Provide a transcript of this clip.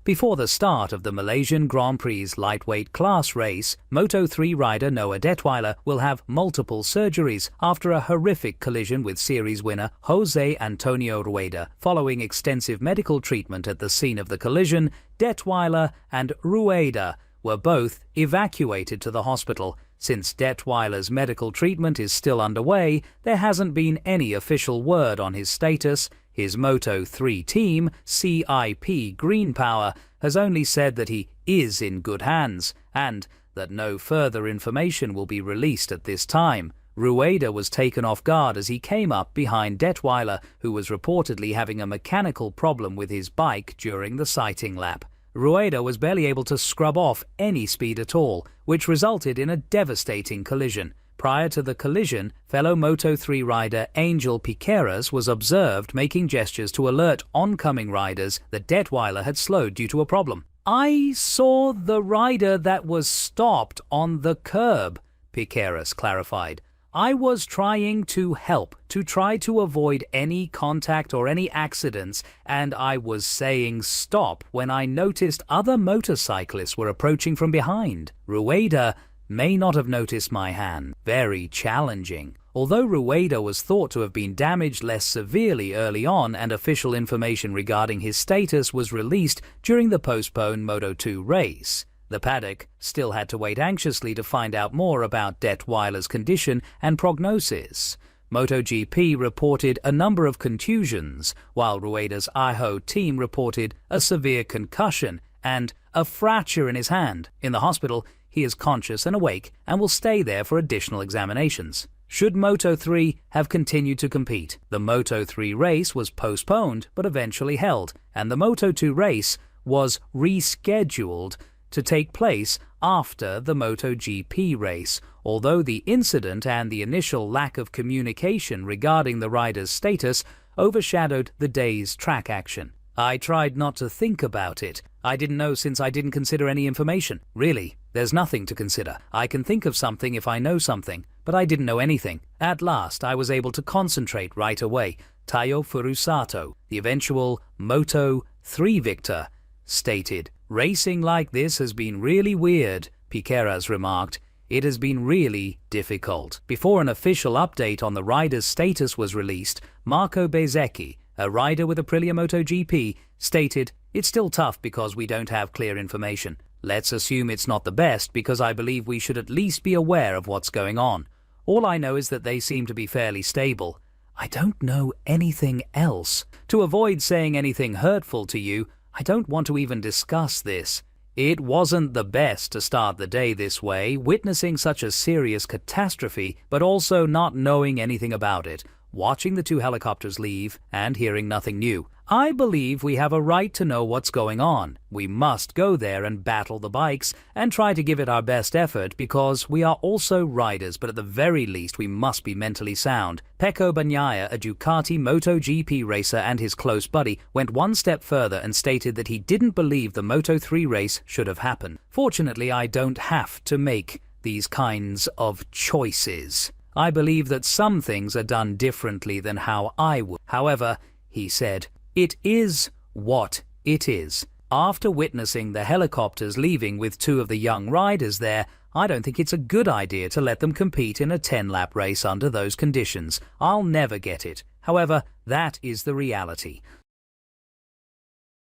Before the start of the Malaysian Grand Prix lightweight class race, Moto3 rider Noah Dettwiler will have multiple surgeries after a horrific collision with series winner Jose Antonio Rueda. Following extensive medical treatment at the scene of the collision, Dettwiler and Rueda were both evacuated to the hospital. Since Dettwiler's medical treatment is still underway, there hasn't been any official word on his status. His Moto3 team, CIP Green Power, has only said that he is in good hands and that no further information will be released at this time. Rueda was taken off guard as he came up behind Dettwiler, who was reportedly having a mechanical problem with his bike during the sighting lap. Rueda was barely able to scrub off any speed at all, which resulted in a devastating collision. Prior to the collision, fellow Moto3 rider Angel Piqueras was observed making gestures to alert oncoming riders that Dettwiler had slowed due to a problem. "I saw the rider that was stopped on the curb," Piqueras clarified. "I was trying to help, to try to avoid any contact or any accidents, and I was saying stop when I noticed other motorcyclists were approaching from behind. Rueda may not have noticed my hand. Very challenging." Although Rueda was thought to have been damaged less severely early on and official information regarding his status was released during the postponed Moto2 race, the paddock still had to wait anxiously to find out more about Dettwiler's condition and prognosis. MotoGP reported a number of contusions, while Rueda's Iho team reported a severe concussion and a fracture in his hand. In the hospital, he is conscious and awake and will stay there for additional examinations. Should Moto3 have continued to compete? The Moto3 race was postponed but eventually held, and the Moto2 race was rescheduled to take place after the MotoGP race, although the incident and the initial lack of communication regarding the rider's status overshadowed the day's track action. "I tried not to think about it. I didn't know since I didn't consider any information. Really, there's nothing to consider. I can think of something if I know something, but I didn't know anything. At last, I was able to concentrate right away," Tayo Furusato, the eventual Moto3 victor, stated. "Racing like this has been really weird," Piqueras remarked. "It has been really difficult." Before an official update on the rider's status was released, Marco Bezzecchi, a rider with Aprilia MotoGP, stated, "It's still tough because we don't have clear information. Let's assume it's not the best because I believe we should at least be aware of what's going on. All I know is that they seem to be fairly stable. I don't know anything else. To avoid saying anything hurtful to you, I don't want to even discuss this. It wasn't the best to start the day this way, witnessing such a serious catastrophe, but also not knowing anything about it, watching the two helicopters leave and hearing nothing new. I believe we have a right to know what's going on. We must go there and battle the bikes and try to give it our best effort because we are also riders, but at the very least we must be mentally sound." Pecco Bagnaia, a Ducati MotoGP racer and his close buddy, went one step further and stated that he didn't believe the Moto3 race should have happened. "Fortunately, I don't have to make these kinds of choices. I believe that some things are done differently than how I would. However," he said, "it is what it is. After witnessing the helicopters leaving with two of the young riders there, I don't think it's a good idea to let them compete in a 10-lap race under those conditions. I'll never get it. However, that is the reality.